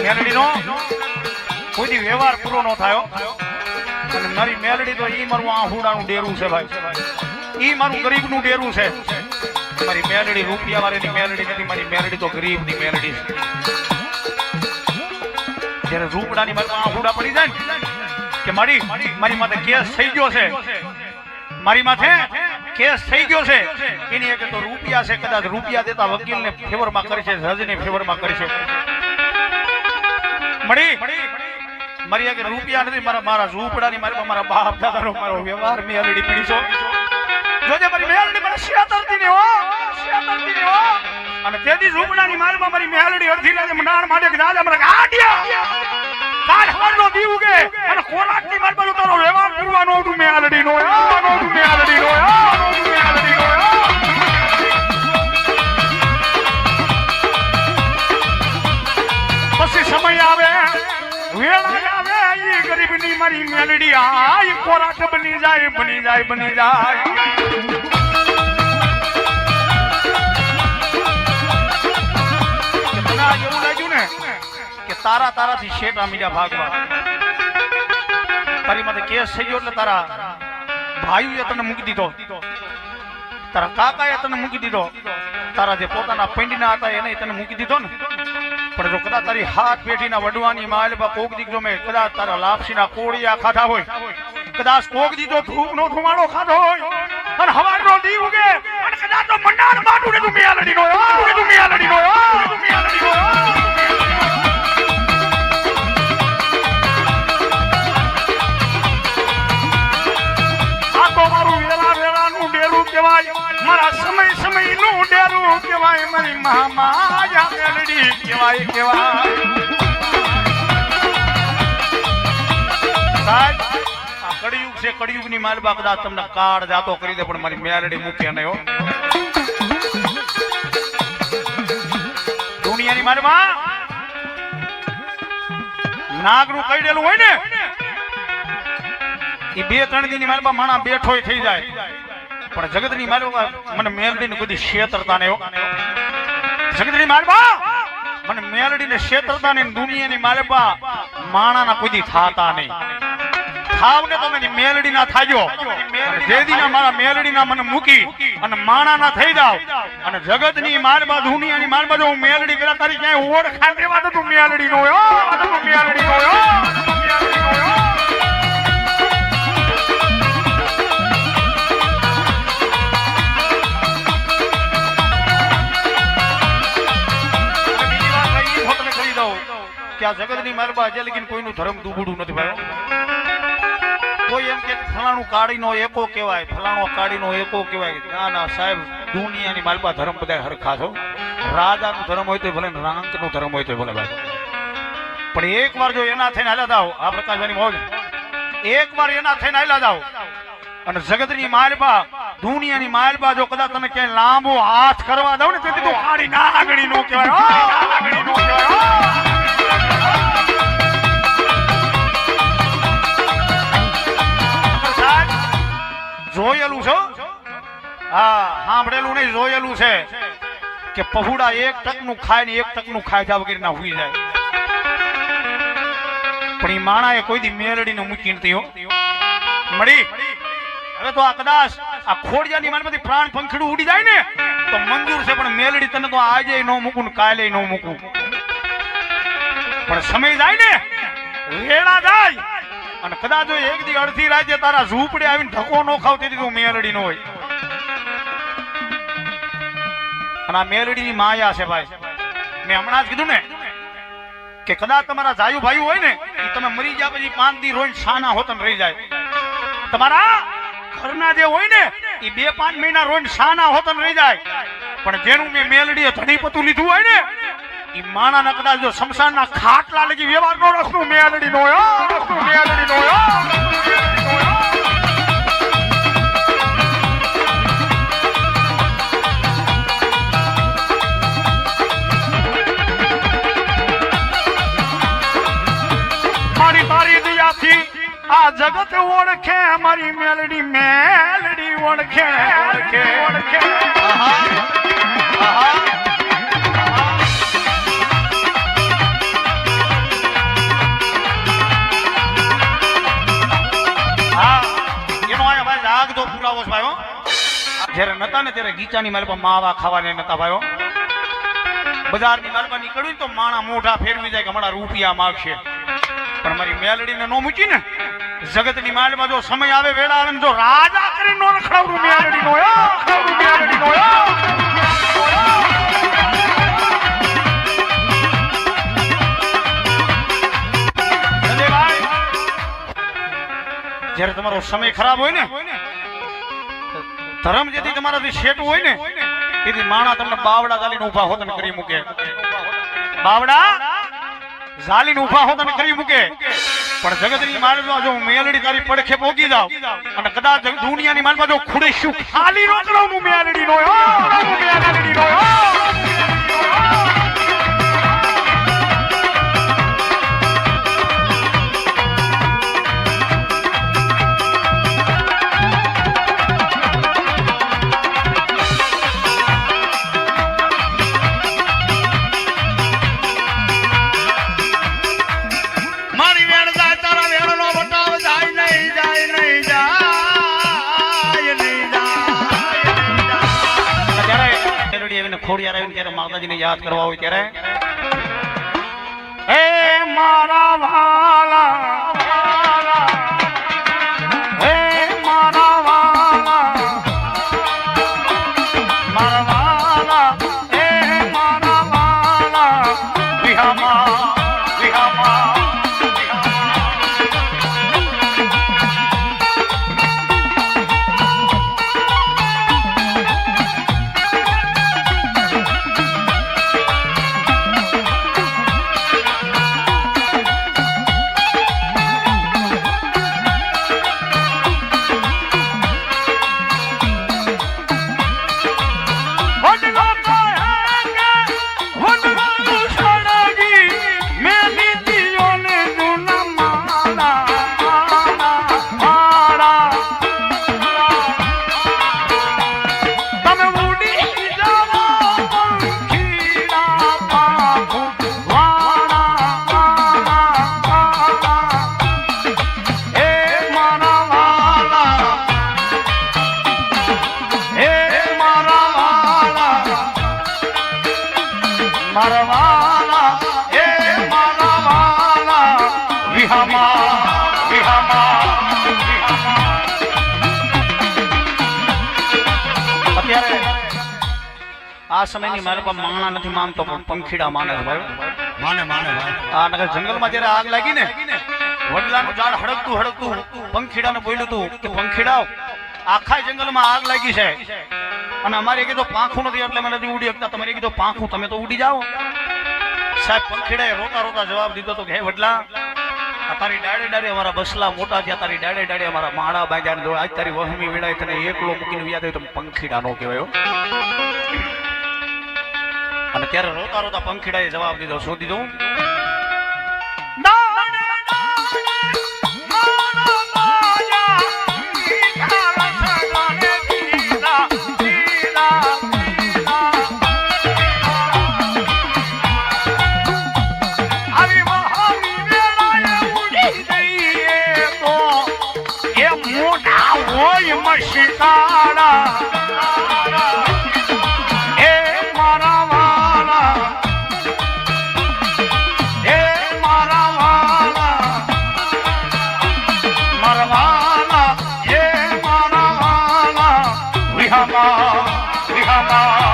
મેલડીનો કોઈ વ્યવહાર પૂરો ન થયો અને મારી મેલડી તો ઈ મારું આહુડાનું ડેરું છે ભાઈ, ઈ મારું ગરીબનું ડેરું છે. મારી મેલડી રૂપિયા વાળીની મેલડી નથી, મારી મેલડી તો ગરીબની મેલડી છે. જ્યારે રૂપડાની મારી આહુડા પડી જાય ને કે મારી માથે કેસ થઈ ગયો છે, મારી માથે કેસ થઈ ગયો છે, એની એક તો રૂપિયા છે, કદાચ રૂપિયા દેતા વકીલને ફેવરમાં કરશે, જજને ફેવરમાં કરશે. મારી આગળ રૂપિયા નથી, મારા ઝૂંપડાની મારા બાપ દાદાનો મારો વ્યવહાર મેલડી પીડીશો જોજે. મારી મેલડી મને શેતરતી ને હો, શેતરતી ને હો. અને તેદી ઝૂંપડાની મારમાં મારી મેલડી અડધી રાતે મનાણ માટે કે દાદા મને ગાડિયા કાલ હવારનો દી ઉગે અને કોરાટની મારમાં તારો વ્યવહાર કરવાનો હતું મેલડીનો, નો હતું મેલડીનો, નો હતું મેલડીનો. પછી સમય આવે, વેળા આવે, ઈ ગરીબની મારી મેલડી આય કોરાટ બની જાય, બની જાય, બની જાય. એવું લાગ્યું ને કે તારાથી શેઠ આમીડા ભાગવા. તારી માથે કેસ થઈ ગયો એટલે તારા ભાઈઓએ તને મૂકી દીધો, તારા કાકાએ તને મૂકી દીધો, તારા જે પોતાના પંડીના હતા એને તને મૂકી દીધો ને. પણ જો કદાચ તારી હાથ પેઢીના વડવાની માલબા કોક દીકરો મેં કદાચ તારા લાપસીના કોળિયા ખાધા હોય, કદાચ કોક દીધો ધૂપનો ધુમાડો ખાધો હોય અને હવારનો દી ઉગે અને કદાચ તો મંડાર બાટુ ને તું મેલડીનો, તું મેલડીનો, તું મેલડીનો. આ તો મારું વેળાનું ડેરું કહેવાય, મારા સમયનું ડેરું કહેવાય, મારી મહામાયા મેલડી કહેવાય, કહેવાય. સાહેબ આ કળિયુગ છે, કળિયુગની માલબા કદાચ તમને કાળ જાતો કરી દે પણ મારી મેલડી મૂકે નહીં હો. દુનિયાની માલમાં નાગરું કઈડેલું હોય ને એ 2-3 દિનની માલબા માણા બેઠોય થઈ જાય, પણ જગતની માલબા મને મેલડીને કોઈ શેતરતા નહીં હો. જગતની માલબા મને મેલડીને શેતરતા નહીં, દુનિયાની માલબા માણાના કોઈ થાતા નહીં. થાવને તમે મેલડી ના થાજો, જેદીના મારા મેલડીના મને મૂકી અને માણા ના થઈ જાવ અને જગતની માલબા દુનિયાની માલબા જો હું મેલડી પેલા તારી ક્યાંય ઓળખાણ દેવા તો તું મેલડી નો, તું મેલડી નો. કે આ જગતની માલબા હજી લગીને કોઈનું ધર્મ દુબળું નથી ભાઈ. કોઈ એમ કે ફલાણું કાળીનો એકો કહેવાય, ફલાણો કાળીનો એકો કહેવાય. ના ના સાહેબ, દુનિયાની માલબા ધર્મ બધા હરખા છો. રાજાનું ધર્મ હોય તો ભલે, રાંકનું ધર્મ હોય તો ભલે ભાઈ, પણ એક વાર જો એના થઈને હાલ્યા જાવ, આ પ્રકાશભાઈની મોજ, એક વાર એના થઈને હાલ્યા જાવ અને જગતની માલબા દુનિયાની માલબા જો કદાચ તમે ક્યાંય લાંબો હાથ કરવા દઉં ને તેથી તો કાળી નાગણી નો કહેવાય, નાગણી નો કહેવાય. જોયેલું છે, હા સાંભળેલું નહીં, જોયેલું છે કે પહુડા 1 ટકનું ખાય ને 1 ટકનું ખાય જા વગર ના હુઈ જાય. પણ એ માણાએ કોઈ દી મેલડીને મૂકી નથી હો મળી. હવે તો આ કદાચ આ ખોડિયાની માનમાંથી પ્રાણ પંખીડું ઉડી જાય ને તો મંજૂર છે, પણ મેલડી તને તો આજે ન મૂકું ને કાલે ન મૂકું. પણ સમય જાય ને, વેળા જાય અને કદાચ જો એક દી અડધી રાતે તારા ઝૂંપડે આવીને ધક્કો ન ખાવ તેથી તું મેલડી નો હોય. અને આ મેલડીની માયા છે ભાઈ. મેં હમણાં જ કીધું ને કે કદાચ તમારા જાયુ ભાઈ હોય ને એ તમે મરી ગયા પછી 5 દી રોઈને સાના હોતન રહી જાય. તમારા ઘરના જે હોય ને એ 2-5 મહિના રોઈને સાના હોતન રહી જાય. પણ જેનું મેં મેલડીએ ધણી પતું લીધું હોય ને એ માણાના કદાચ જો શમશાનના ખાટલા લગી વ્યવહાર નો રસ્તો મેલડી નો, મેલડી નો. મારી દયાથી આ જગત ઓળખે, મારી મેલડી, મેલડી ઓળખે, ઓળખે, ઓળખે. સમજાવો છો ભાઈઓ. જ્યારે નતા ને ત્યારે ગીચાની માલપા માવા ખાવાને નતા ભાઈઓ. બજારની માલપા નીકળ્યું તો માણા મોઢા ફેરવી જાય કે હમણાં રૂપિયા માગશે. પણ મારી મેલડીને નો મૂકી ને જગતની માલમાં જો સમય આવે વેળા આવે ને જો રાજા કરીને નો રખડાવડું મેલડી નો મેલડી નો જ્યારે તમારો સમય ખરાબ હોય ને ધર્મ જેથી તમારાથી શેટું હોય ને તેથી માણા તમને બાવડા ગાલીને ઉભા હોત ને કરી મૂકે. બાવડા ઝાલીને ઉભા હોત ને કરી મૂકે. પણ જગતની માલમાં જો મેલડી તારી પડખે પોગી જાવ અને કદાચ દુનિયાની માલમાં જો ખુડેશું ખાલી રોકડો મેલડી નો મેલડી નો ખોડિયાર આવીને ત્યારે માતાજીને યાદ કરવા હોય ત્યારે હે મારા વાલા હે મારા વાલા મારા વાલા હે મારા વાલા વિહામા વિહામા મારવાલા એ મારવાલા વિહામા વિહામા અત્યારે આ સમયની મારે પર માણા નથી માનતો પણ પંખીડા માને છે ભાઈ માને માને ભાઈ આ નગર જંગલમાં જ્યારે આગ લાગી ને વડલાનું ઝાડ હડકતું હડકતું પંખીડાને બોલ્યું હતું કે પંખીડાઓ આખા જંગલમાં આગ લાગી છે અને અમારે કીધું પાંખું નથી એટલે મને નથી ઉડી શકતા. તમારે કીધું પાંખું તમે તો ઉડી જાઓ. સાહેબ પંખીડાએ રોતા રોતા જવાબ દીધો તો કે હે વડલા તારી ડાડે ડાડે અમારા બસલા મોટા થયા, તારી ડાડે ડાડે અમારા માળા બાંધ્યા, આજ તારી વહમી વેળાએ તને એકલો મૂકીને વ્યા થયો તો પંખીડા નો કહેવાય. અને ત્યારે રોતા રોતા પંખીડાએ જવાબ દીધો. શું દીધો? શિકારા એ મારા વાલા એ મારા વાલા મારા વાલા એ મારા વાલા વિહામા વિહામા